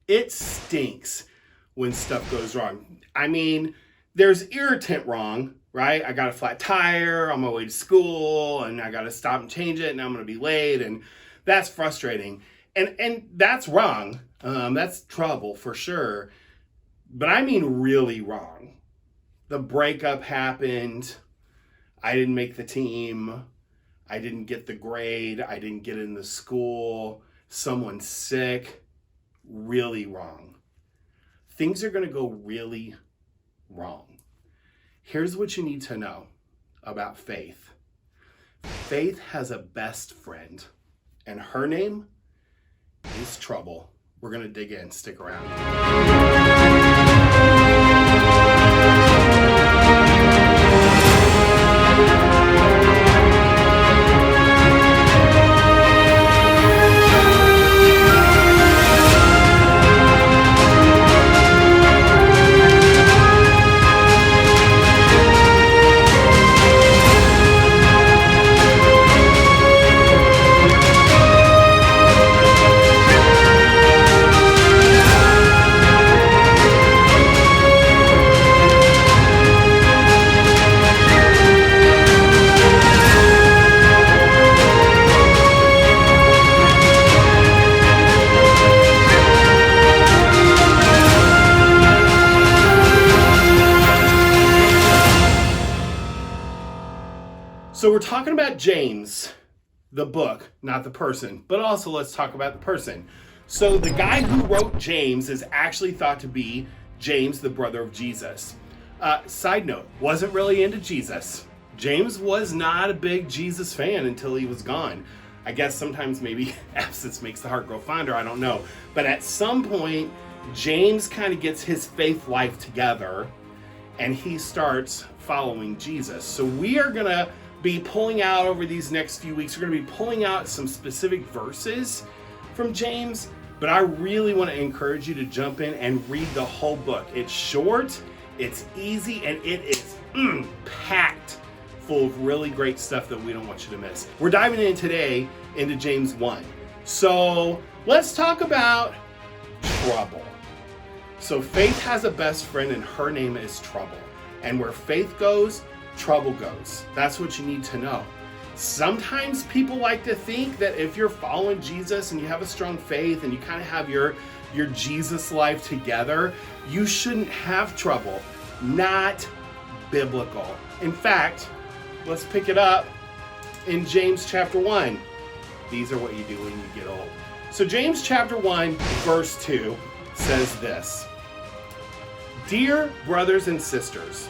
It stinks when stuff goes wrong. I mean, there's irritant wrong, right? I got a flat tire on my way to school and I got to stop and change it and I'm going to be late, and that's frustrating. And that's wrong. That's trouble for sure. But I mean really wrong. The breakup happened. I didn't make the team. I didn't get the grade. I didn't get in the school. Someone's sick. Really wrong. Things are going to go really wrong. Here's what you need to know about faith. Faith has a best friend, and her name is trouble. We're going to dig in. Stick around. So we're talking about James, the book, not the person, but also let's talk about the person. So the guy who wrote James is actually thought to be James, the brother of Jesus. Side note, wasn't really into Jesus. James was not a big Jesus fan until he was gone. I guess sometimes maybe absence makes the heart grow fonder, I don't know. But at some point, James kind of gets his faith life together and he starts following Jesus. So we are going to be pulling out over these next few weeks. We're going to be pulling out some specific verses from James, but I really want to encourage you to jump in and read the whole book. It's short, it's easy, and it is packed full of really great stuff that we don't want you to miss. We're diving in today into James 1. So let's talk about trouble. So faith has a best friend and her name is trouble. And where faith goes, trouble goes. That's what you need to know. Sometimes people like to think that if you're following Jesus and you have a strong faith and you kind of have your Jesus life together, you shouldn't have trouble. Not biblical. In fact, let's pick it up in James chapter 1. These are what you do when you get old. So James chapter 1, verse 2 says this. Dear brothers and sisters,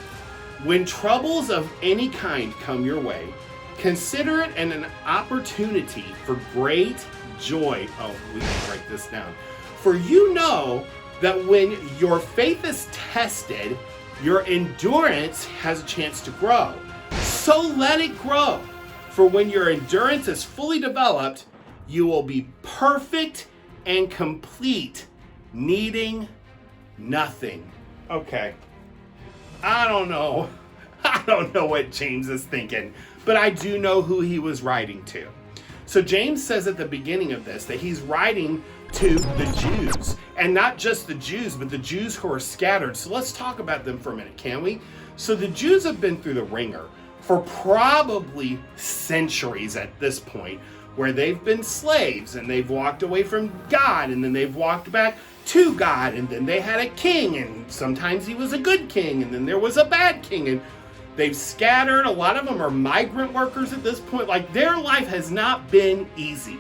when troubles of any kind come your way, consider it an opportunity for great joy. Oh, we can break this down. For you know that when your faith is tested, your endurance has a chance to grow. So let it grow. For when your endurance is fully developed, you will be perfect and complete, needing nothing. Okay. I don't know what James is thinking, but I do know who he was writing to. So James says at the beginning of this that he's writing to the Jews, and not just the Jews, but the Jews who are scattered. So let's talk about them for a minute, can we? So the Jews have been through the ringer for probably centuries at this point, where they've been slaves and they've walked away from God and then they've walked back to God, and then they had a king, and sometimes he was a good king, and then there was a bad king, and they've scattered. A lot of them are migrant workers at this point. Like, their life has not been easy.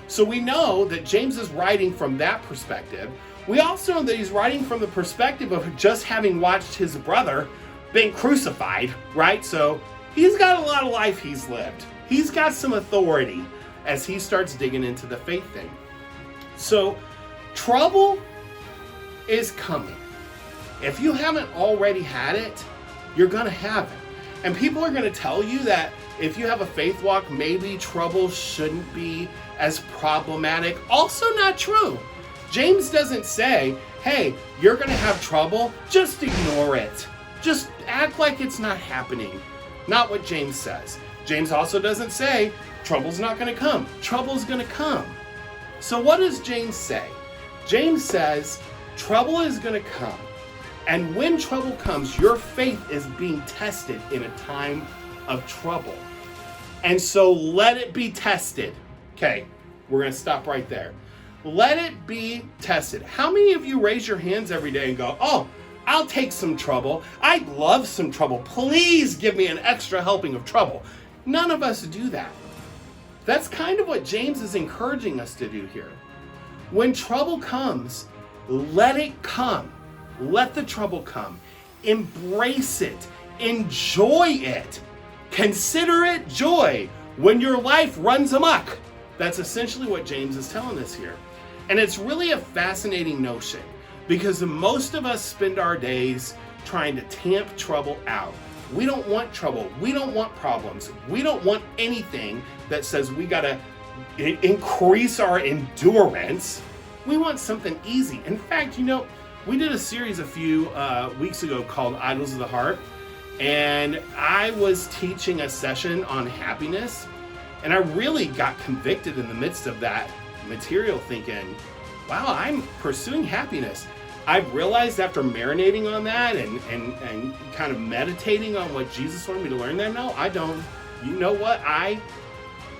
So we know that James is writing from that perspective. We also know that he's writing from the perspective of just having watched his brother being crucified, right? So he's got a lot of life he's lived. He's got some authority as he starts digging into the faith thing. So trouble is coming. If you haven't already had it, you're going to have it. And people are going to tell you that if you have a faith walk, maybe trouble shouldn't be as problematic. Also not true. James doesn't say, hey, you're going to have trouble, just ignore it. Just act like it's not happening. Not what James says. James also doesn't say, trouble's not going to come. Trouble's going to come. So what does James say? James says, trouble is going to come. And when trouble comes, your faith is being tested in a time of trouble. And so let it be tested. Okay, we're going to stop right there. Let it be tested. How many of you raise your hands every day and go, oh, I'll take some trouble. I'd love some trouble. Please give me an extra helping of trouble. None of us do that. That's kind of what James is encouraging us to do here. When trouble comes, let it come. Let the trouble come. Embrace it. Enjoy it. Consider it joy when your life runs amok. That's essentially what James is telling us here. And it's really a fascinating notion because most of us spend our days trying to tamp trouble out. We don't want trouble. We don't want problems. We don't want anything that says we got to increase our endurance. We want something easy. In fact, we did a series a few weeks ago called Idols of the Heart, and I was teaching a session on happiness, and I really got convicted in the midst of that material thinking, wow, I'm pursuing happiness. I've realized after marinating on that and kind of meditating on what Jesus wanted me to learn there, no, I don't. You know what I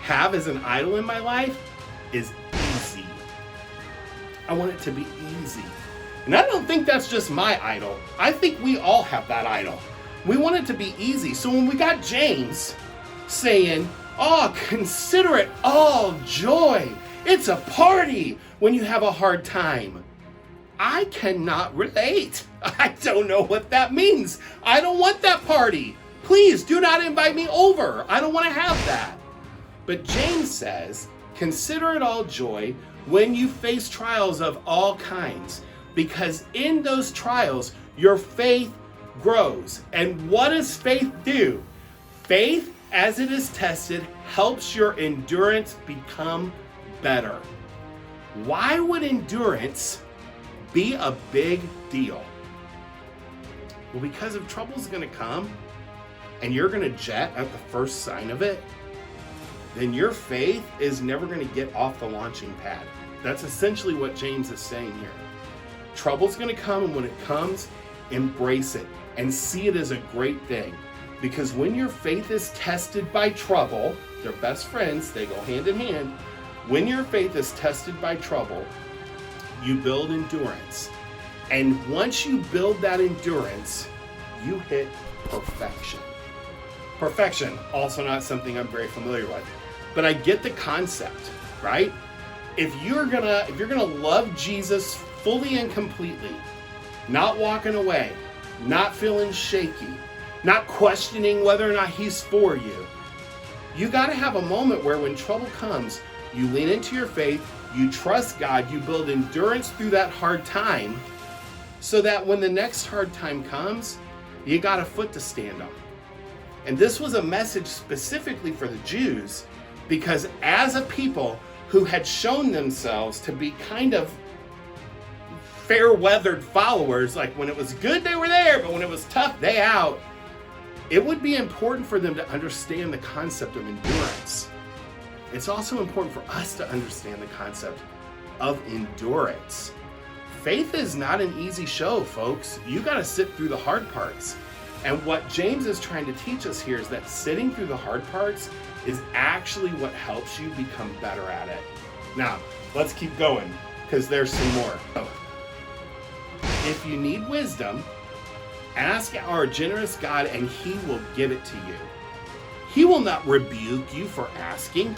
have as an idol in my life is easy. I want it to be easy. And I don't think that's just my idol. I think we all have that idol. We want it to be easy. So when we got James saying, oh, consider it all joy. It's a party when you have a hard time. I cannot relate. I don't know what that means. I don't want that party. Please do not invite me over. I don't want to have that. But James says, consider it all joy when you face trials of all kinds, because in those trials, your faith grows. And what does faith do? Faith, as it is tested, helps your endurance become better. Why would endurance be a big deal? Well, because if trouble's going to come and you're going to jet at the first sign of it, then your faith is never going to get off the launching pad. That's essentially what James is saying here. Trouble's going to come, and when it comes, embrace it and see it as a great thing. Because when your faith is tested by trouble, they're best friends, they go hand in hand. When your faith is tested by trouble, you build endurance. And once you build that endurance, you hit perfection. Perfection, also not something I'm very familiar with, but I get the concept, right? If you're gonna love Jesus fully and completely, not walking away, not feeling shaky, not questioning whether or not he's for you, you gotta have a moment where when trouble comes, you lean into your faith, you trust God, you build endurance through that hard time, so that when the next hard time comes, you got a foot to stand on. And this was a message specifically for the Jews, because as a people who had shown themselves to be kind of fair-weathered followers, like when it was good, they were there, but when it was tough, they out, it would be important for them to understand the concept of endurance. It's also important for us to understand the concept of endurance. Faith is not an easy show, folks. You got to sit through the hard parts. And what James is trying to teach us here is that sitting through the hard parts is actually what helps you become better at it. Now, let's keep going, because there's some more. If you need wisdom, ask our generous God and he will give it to you. He will not rebuke you for asking.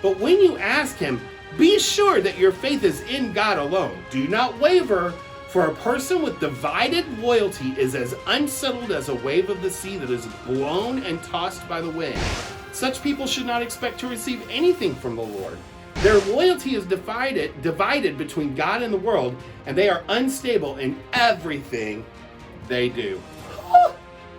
But when you ask him, be sure that your faith is in God alone. Do not waver, for a person with divided loyalty is as unsettled as a wave of the sea that is blown and tossed by the wind. Such people should not expect to receive anything from the Lord. Their loyalty is divided between God and the world, and they are unstable in everything they do.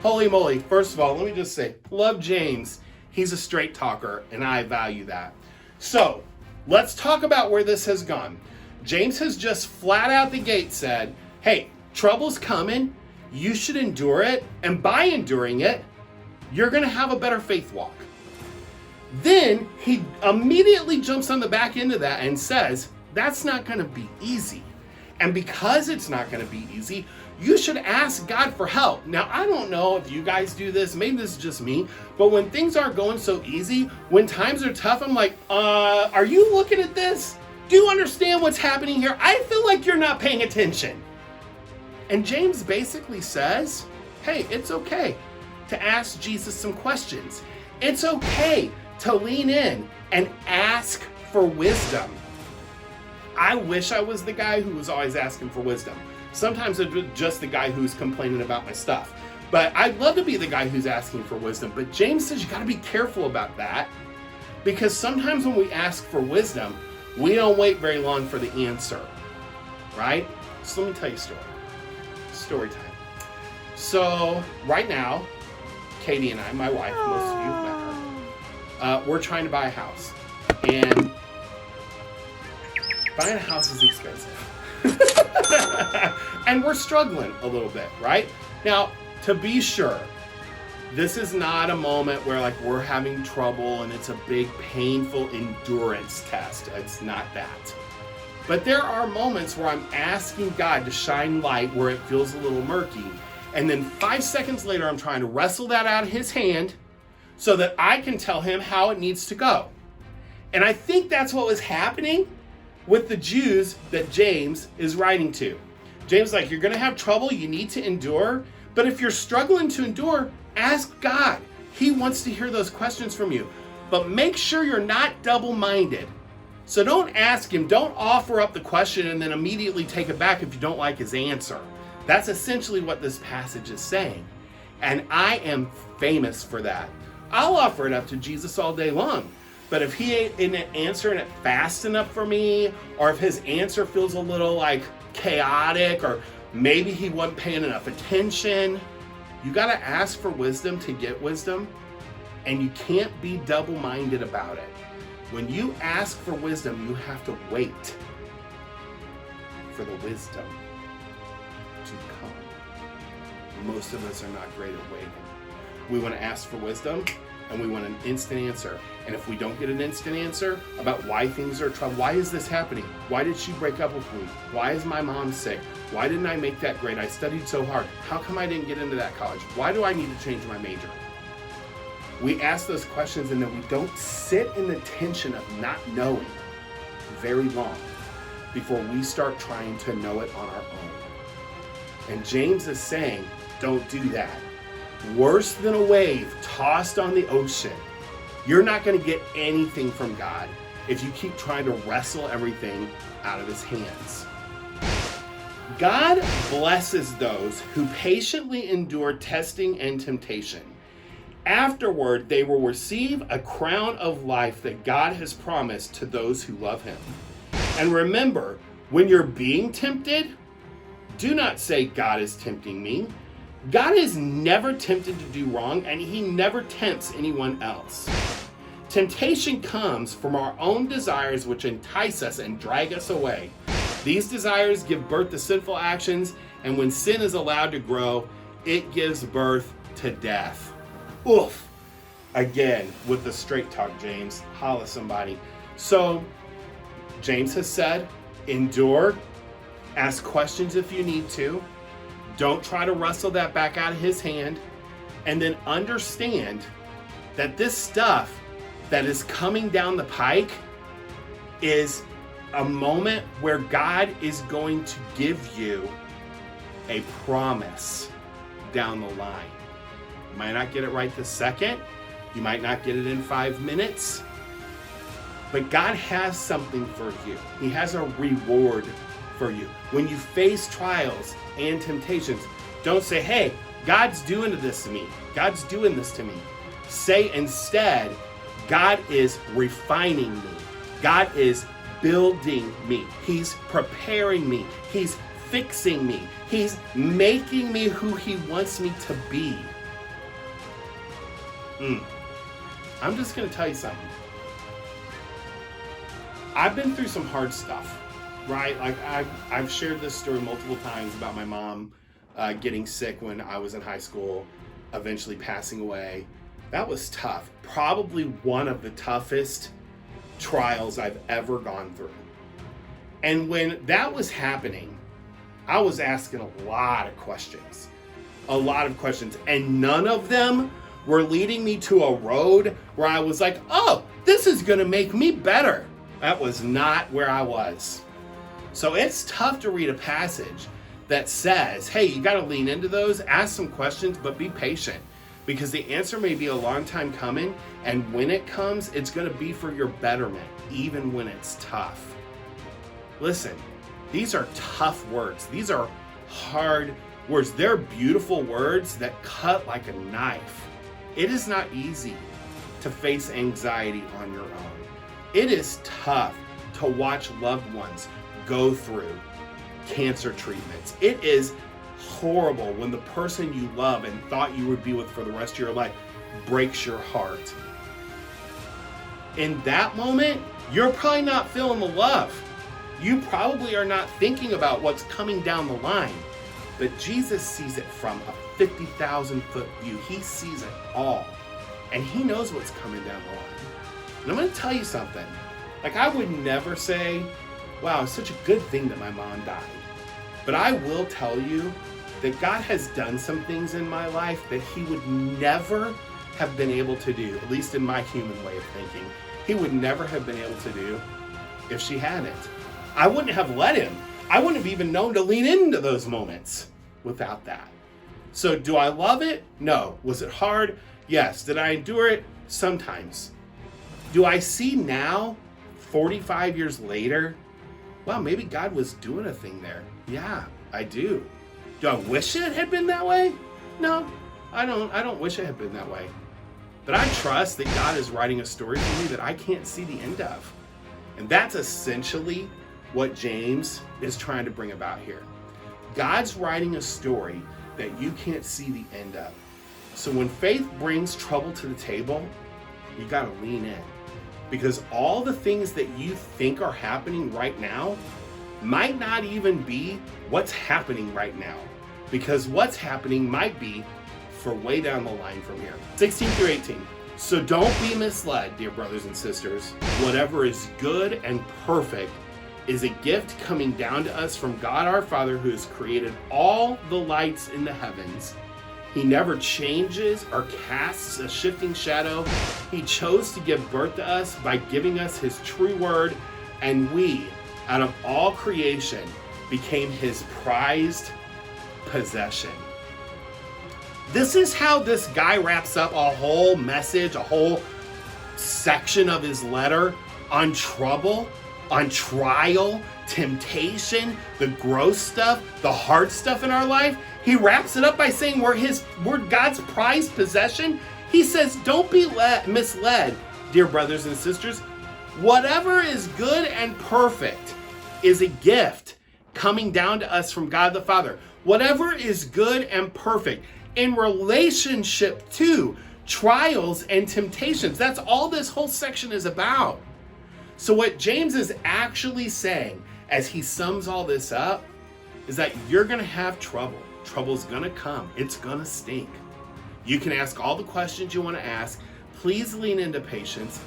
Holy moly. First of all, let me just say, love James. He's a straight talker, and I value that. So, let's talk about where this has gone. James has just flat out the gate said, hey, trouble's coming. You should endure it. And by enduring it, you're going to have a better faith walk. Then he immediately jumps on the back end of that and says, That's not going to be easy. And because it's not going to be easy, you should ask God for help. Now, I don't know if you guys do this, maybe this is just me, but when things aren't going so easy, when times are tough, I'm like, are you looking at this? Do you understand what's happening here? I feel like you're not paying attention. And James basically says, hey, it's okay to ask Jesus some questions. It's okay to lean in and ask for wisdom. I wish I was the guy who was always asking for wisdom. Sometimes it's just the guy who's complaining about my stuff. But I'd love to be the guy who's asking for wisdom. But James says you got to be careful about that, because sometimes when we ask for wisdom, we don't wait very long for the answer, right? So let me tell you a story. Story time. So right now, Katie and I, my wife, most of you have met her, we're trying to buy a house. And buying a house is expensive. And we're struggling a little bit, right? Now, to be sure, this is not a moment where like we're having trouble and it's a big painful endurance test. It's not that. But there are moments where I'm asking God to shine light where it feels a little murky. And then 5 seconds later, I'm trying to wrestle that out of his hand so that I can tell him how it needs to go. And I think that's what was happening with the Jews that James is writing to. James is like, you're going to have trouble. You need to endure. But if you're struggling to endure, ask God. He wants to hear those questions from you. But make sure you're not double-minded. So don't ask him. Don't offer up the question and then immediately take it back if you don't like his answer. That's essentially what this passage is saying. And I am famous for that. I'll offer it up to Jesus all day long. But if he ain't answering it fast enough for me, or if his answer feels a little like chaotic, or maybe he wasn't paying enough attention, you got to ask for wisdom to get wisdom, and you can't be double-minded about it. When you ask for wisdom, you have to wait for the wisdom to come. Most of us are not great at waiting. We want to ask for wisdom, and we want an instant answer. And if we don't get an instant answer about why things are trouble, why is this happening? Why did she break up with me? Why is my mom sick? Why didn't I make that grade? I studied so hard. How come I didn't get into that college? Why do I need to change my major? We ask those questions and then we don't sit in the tension of not knowing very long before we start trying to know it on our own. And James is saying, don't do that. Worse than a wave tossed on the ocean. You're not going to get anything from God if you keep trying to wrestle everything out of his hands. God blesses those who patiently endure testing and temptation. Afterward, they will receive a crown of life that God has promised to those who love him. And remember, when you're being tempted, do not say, God is tempting me. God is never tempted to do wrong, and he never tempts anyone else. Temptation comes from our own desires, which entice us and drag us away. These desires give birth to sinful actions, and when sin is allowed to grow, it gives birth to death. Oof. Again, with the straight talk, James. Holla somebody. So, James has said, endure, ask questions if you need to. Don't try to wrestle that back out of his hand. And then understand that this stuff that is coming down the pike is a moment where God is going to give you a promise down the line. You might not get it right this second. You might not get it in 5 minutes. But God has something for you. He has a reward for you. When you face trials and temptations, don't say, hey, God's doing this to me. God's doing this to me. Say instead, God is refining me. God is building me. He's preparing me. He's fixing me. He's making me who he wants me to be. I'm just going to tell you something. I've been through some hard stuff, right? Like I've shared this story multiple times about my mom getting sick when I was in high school, eventually passing away. That was tough. Probably one of the toughest trials I've ever gone through. And when that was happening, I was asking a lot of questions. And none of them were leading me to a road where I was like, oh, this is going to make me better. That was not where I was. So it's tough to read a passage that says, hey, you got to lean into those, ask some questions, but be patient, because the answer may be a long time coming. And when it comes, it's going to be for your betterment, even when it's tough. Listen, these are tough words. These are hard words. They're beautiful words that cut like a knife. It is not easy to face anxiety on your own. It is tough to watch loved ones go through cancer treatments. It is horrible when the person you love and thought you would be with for the rest of your life breaks your heart. In that moment, you're probably not feeling the love. You probably are not thinking about what's coming down the line. But Jesus sees it from a 50,000 foot view. He sees it all. And he knows what's coming down the line. And I'm going to tell you something. Like, I would never say, wow, it's such a good thing that my mom died. But I will tell you that God has done some things in my life that he would never have been able to do, at least in my human way of thinking. He would never have been able to do if she hadn't. I wouldn't have let him. I wouldn't have even known to lean into those moments without that. So do I love it? No. Was it hard? Yes. Did I endure it? Sometimes. Do I see now, 45 years later, wow, maybe God was doing a thing there? Yeah, I do. Do I wish it had been that way? No, I don't wish it had been that way. But I trust that God is writing a story for me that I can't see the end of. And that's essentially what James is trying to bring about here. God's writing a story that you can't see the end of. So when faith brings trouble to the table, you got to lean in. Because all the things that you think are happening right now might not even be what's happening right now. Because what's happening might be for way down the line from here. 16 through 18. So don't be misled, dear brothers and sisters. Whatever is good and perfect is a gift coming down to us from God our Father, who has created all the lights in the heavens. He never changes or casts a shifting shadow. He chose to give birth to us by giving us his true word, and we, out of all creation, became his prized possession. This is how this guy wraps up a whole message, a whole section of his letter on trouble, on trial, temptation, the gross stuff, the hard stuff in our life. He wraps it up by saying we're God's prized possession. He says, don't be misled, dear brothers and sisters. Whatever is good and perfect is a gift coming down to us from God the Father. Whatever is good and perfect in relationship to trials and temptations. That's all this whole section is about. So what James is actually saying as he sums all this up is that you're going to have trouble. Trouble's going to come. It's going to stink. You can ask all the questions you want to ask. Please lean into patience.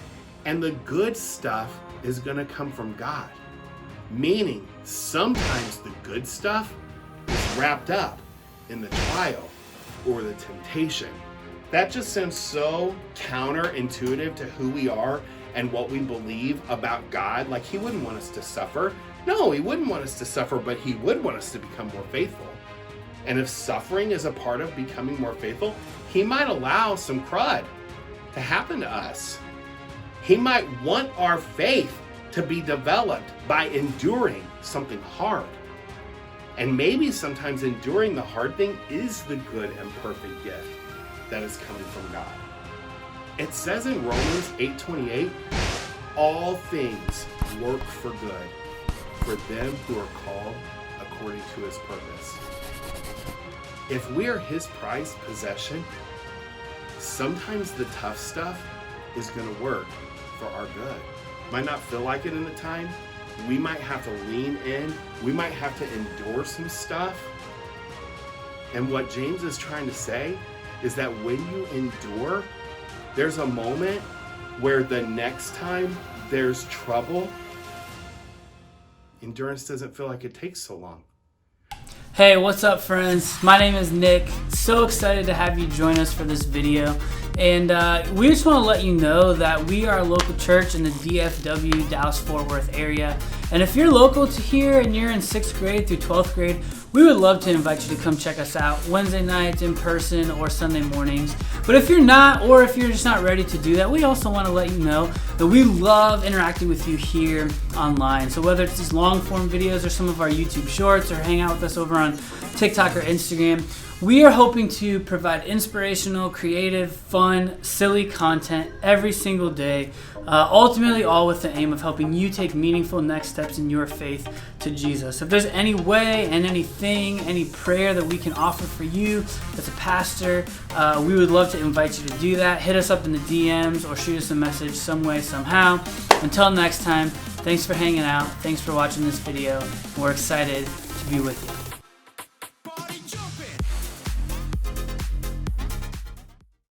And the good stuff is going to come from God. Meaning, sometimes the good stuff is wrapped up in the trial or the temptation. That just sounds so counterintuitive to who we are and what we believe about God. Like, he wouldn't want us to suffer. No, he wouldn't want us to suffer, but he would want us to become more faithful. And if suffering is a part of becoming more faithful, he might allow some crud to happen to us. He might want our faith to be developed by enduring something hard. And maybe sometimes enduring the hard thing is the good and perfect gift that is coming from God. It says in Romans 8:28, all things work for good for them who are called according to his purpose. If we are his prized possession, sometimes the tough stuff is going to work for our good. Might not feel like it in the time. We might have to lean in. We might have to endure some stuff. And what James is trying to say is that when you endure, there's a moment where the next time there's trouble, endurance doesn't feel like it takes so long. Hey, what's up, friends? My name is Nick. So excited to have you join us for this video. And we just want to let you know that we are a local church in the DFW, Dallas-Fort Worth area. And if you're local to here and you're in 6th grade through 12th grade, we would love to invite you to come check us out Wednesday nights in person or Sunday mornings. But if you're not, or if you're just not ready to do that, we also want to let you know that we love interacting with you here online. So whether it's these long form videos or some of our YouTube shorts, or hang out with us over on TikTok or Instagram, we are hoping to provide inspirational, creative, fun, silly content every single day, ultimately all with the aim of helping you take meaningful next steps in your faith to Jesus. If there's any way and anything, any prayer that we can offer for you as a pastor, we would love to invite you to do that. Hit us up in the DMs or shoot us a message some way, somehow. Until next time, thanks for hanging out. Thanks for watching this video. We're excited to be with you.